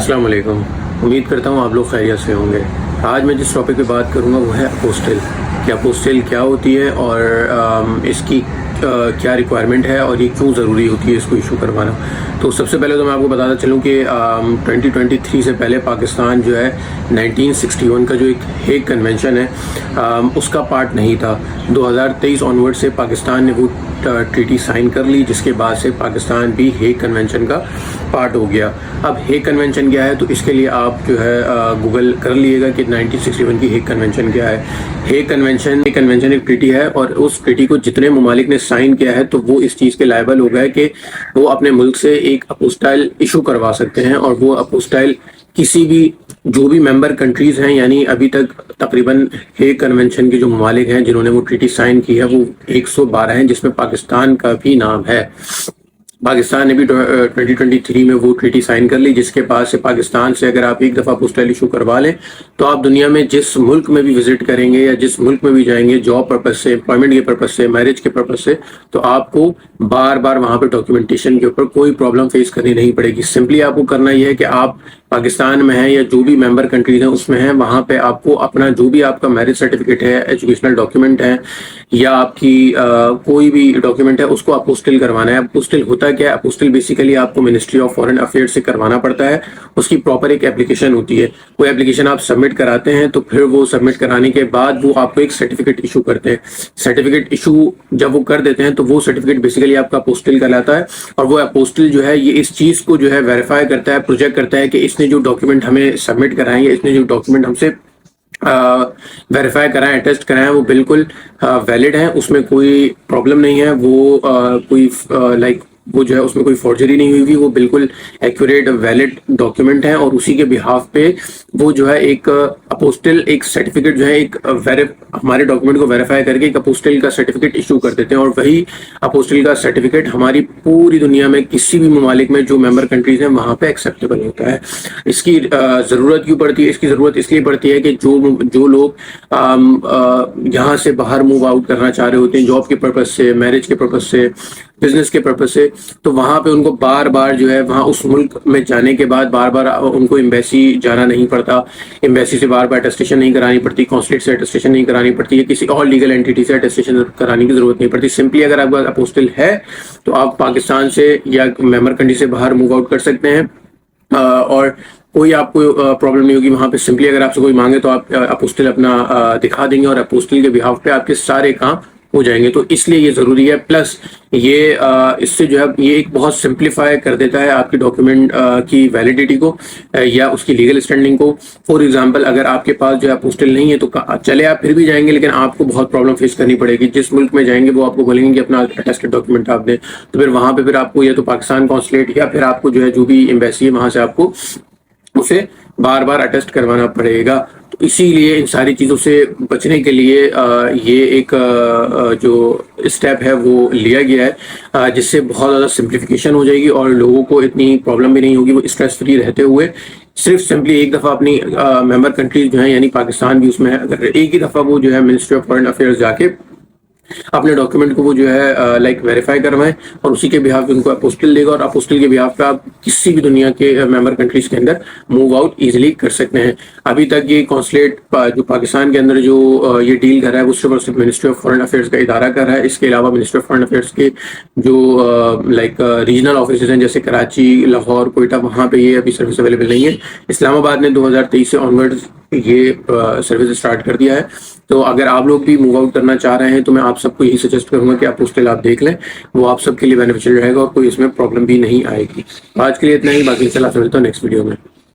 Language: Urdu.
السلام علیکم. امید کرتا ہوں آپ لوگ خیریت سے ہوں گے. آج میں جس ٹاپک پہ بات کروں گا وہ ہے اپوسٹل. کہ اپوسٹل کیا ہوتی ہے اور اس کی کیا ریکوائرمنٹ ہے اور یہ کیوں ضروری ہوتی ہے اس کو ایشو کروانا. تو سب سے پہلے تو میں آپ کو بتاتا چلوں کہ 2023 سے پہلے پاکستان جو ہے 1961 کا جو ایک ہیگ کنونشن ہے اس کا پارٹ نہیں تھا. 2023 آنورڈ سے پاکستان نے وہ ٹریٹی سائن کر لی، جس کے بعد سے پاکستان بھی ہیگ کنونشن کا پارٹ ہو گیا. اب ہیگ کنونشن کیا ہے تو اس کے لیے آپ جو ہے گوگل کر لیے گا کہ 1961 کی ہیگ کنونشن کیا ہے. ہیگ کنونشن ایک ٹریٹی ہے اور اس ٹریٹی کو جتنے ممالک نے سائن کیا ہے تو وہ اس چیز کے لائبل ہو گئے کہ وہ اپنے ملک سے ایک اپوسٹائل ایشو کروا سکتے ہیں. اور وہ اپوسٹائل کسی بھی جو بھی ممبر کنٹریز ہیں، یعنی ابھی تک تقریباً ہیگ کنونشن کے جو ممالک ہیں جنہوں نے وہ ٹریٹی سائن کی ہے وہ 112 ہیں، جس میں پاکستان کا بھی نام ہے. پاکستان نے بھی 2023 میں وہ ٹریٹی سائن کر لی، جس کے بعد سے پاکستان سے اگر آپ ایک دفعہ اپوسٹائل ایشو کروا لیں تو آپ دنیا میں جس ملک میں بھی وزٹ کریں گے یا جس ملک میں بھی جائیں گے جاب پرپز سے، امپلائمنٹ کے پرپز سے، میرج کے پرپز سے، تو آپ کو بار بار وہاں پہ ڈاکیومنٹیشن کے اوپر کوئی پرابلم فیس کرنی نہیں پڑے گی. سمپلی آپ کو کرنا یہ ہے کہ آپ پاکستان میں ہیں یا جو بھی ممبر کنٹریز ہیں اس میں ہیں، وہاں پہ آپ کو اپنا جو بھی آپ کا میرج سرٹیفکیٹ ہے، ایجوکیشنل ڈاکیومنٹ ہے یا آپ کی کوئی بھی ڈاکیومنٹ ہے اس کو اپوسٹل کروانا ہے. اپوسٹل ہوتا کیا ہے؟ اپوسٹل بیسیکلی آپ کو منسٹری آف فارن افیئر سے کروانا پڑتا ہے. اس کی پراپر ایک اپلیکیشن ہوتی ہے. وہ اپلیکیشن آپ سبمٹ کراتے ہیں تو پھر وہ سبمٹ کرانے کے بعد وہ آپ کو ایک سرٹیفکیٹ ایشو کرتے ہیں. سرٹیفکیٹ ایشو جب وہ کر دیتے ہیں تو وہ سرٹیفکیٹ بیسیکلی آپ کا اپوسٹل کہلاتا ہے. اور وہ اپوسٹل جو ہے یہ اس چیز کو جو ہے ویریفائی کرتا ہے، پروجیکٹ کرتا ہے کہ اس نے جو ڈاکیومنٹ ہمیں سبمٹ کرائیں یا اس نے جو ڈاکیومنٹ ہم سے ویریفائی کرائیں، اٹیسٹ کرائیں، وہ بالکل ویلڈ ہیں، اس میں کوئی پرابلم نہیں ہے، وہ کوئی وہ جو ہے اس میں کوئی فورجری نہیں ہوئی، وہ بالکل ایکوریٹ ویلڈ ڈاکیومنٹ ہیں. اور اسی کے بہاف پہ وہ جو ہے ایک اپوسٹل ایک سرٹیفکیٹ جو ہے ایک ہمارے ڈاکیومنٹ کو ویریفائی کر کے ایک اپوسٹل کا سرٹیفکیٹ ایشو کر دیتے ہیں. اور وہی اپوسٹل کا سرٹیفکیٹ ہماری پوری دنیا میں کسی بھی ممالک میں جو ممبر کنٹریز ہیں وہاں پہ ایکسیپٹیبل ہوتا ہے. اس کی ضرورت کیوں پڑتی ہے؟ اس کی ضرورت اس لیے پڑتی ہے کہ جو لوگ یہاں سے باہر موو آؤٹ کرنا چاہ رہے ہوتے ہیں جاب کے پرپز سے، میرج کے پرپز سے، بزنس کے پرپز سے، تو وہاں پہ ان کو بار بار جو ہے وہاں اس ملک میں جانے کے بعد بار بار ان کو ایمبیسی جانا نہیں پڑتا، ایمبیسی سے بار بار اٹیسٹیشن نہیں کرانی پڑتی، قونصلیٹ سے اٹیسٹیشن نہیں کرانی پڑتی، یا کسی اور لیگل اینٹی سے اٹیسٹیشن کرانے کی ضرورت نہیں پڑتی. سمپلی اگر آپ کا اپوسٹل ہے تو آپ پاکستان سے یا ممبر کنٹری سے باہر موو آؤٹ کر سکتے ہیں اور کوئی آپ کو پرابلم نہیں ہوگی. وہاں پہ سمپلی اگر آپ سے کوئی مانگے تو آپ اپوسٹل اپنا دکھا دیں گے اور اپوسٹل کے بہاف پہ آپ کے سارے کام ہو جائیں گے. تو اس لیے یہ ضروری ہے. پلس یہ اس سے جو ہے یہ ایک بہت سمپلیفائی کر دیتا ہے آپ کی ڈاکیومنٹ کی ویلیڈیٹی کو یا اس کی لیگل اسٹینڈنگ کو. فار ایگزامپل اگر آپ کے پاس جو ہے اپوسٹل نہیں ہے تو چلے آپ پھر بھی جائیں گے، لیکن آپ کو بہت پرابلم فیس کرنی پڑے گی. جس ملک میں جائیں گے وہ آپ کو بولیں گے کہ اپنا اٹیسٹڈ ڈاکیومنٹ آپ دیں، تو پھر وہاں پہ پھر آپ کو یا تو پاکستان قونصلیٹ یا پھر آپ کو جو ہے جو بھی ایمبیسی ہے وہاں سے آپ کو اسے بار بار اٹیسٹ کروانا پڑے گا. تو اسی لیے ان ساری چیزوں سے بچنے کے لیے یہ ایک جو اسٹیپ ہے وہ لیا گیا ہے، جس سے بہت زیادہ سمپلیفیکیشن ہو جائے گی اور لوگوں کو اتنی پرابلم بھی نہیں ہوگی. وہ اسٹریس فری رہتے ہوئے صرف سمپلی ایک دفعہ اپنی ممبر کنٹریز جو ہیں یعنی پاکستان بھی اس میں ہے، اگر ایک ہی دفعہ وہ جو ہے منسٹری آف فارن افیئرز جا کے اپنے ڈاکیومنٹ کو وہ جو ہے ویریفائی کروائیں اور اسی کے بہاف پہ ان کو اپوسٹل دے گا اور اپوسٹل کے بہاف پہ آپ کسی بھی دنیا کے ممبر کنٹریز کے اندر موو آؤٹ ایزیلی کر سکتے ہیں. ابھی تک یہ قونصلیٹ جو پاکستان کے اندر جو یہ ڈیل کر رہا ہے وہ صرف اور صرف منسٹری آف فارن افیئرز کا ادارہ کر رہا ہے. اس کے علاوہ منسٹری آف فارن افیئرز کے جو ریجنل آفیسز ہیں جیسے کراچی، لاہور، کوئٹہ، وہاں پہ یہ ابھی سروس اویلیبل نہیں ہے. اسلام آباد نے 2023 سے آنورڈ یہ سروس اسٹارٹ کر دیا ہے. تو اگر آپ لوگ بھی موو آؤٹ کرنا چاہ رہے ہیں تو میں آپ سب کو یہی سجیسٹ کروں گا کہ اپوسٹل آپ دیکھ لیں، وہ آپ سب کے لیے بینیفیشیل رہے گا اور کوئی اس میں پرابلم بھی نہیں آئے گی. آج کے لیے اتنا ہی، باقی انشاءاللہ ملتا ہوں نیکسٹ ویڈیو میں.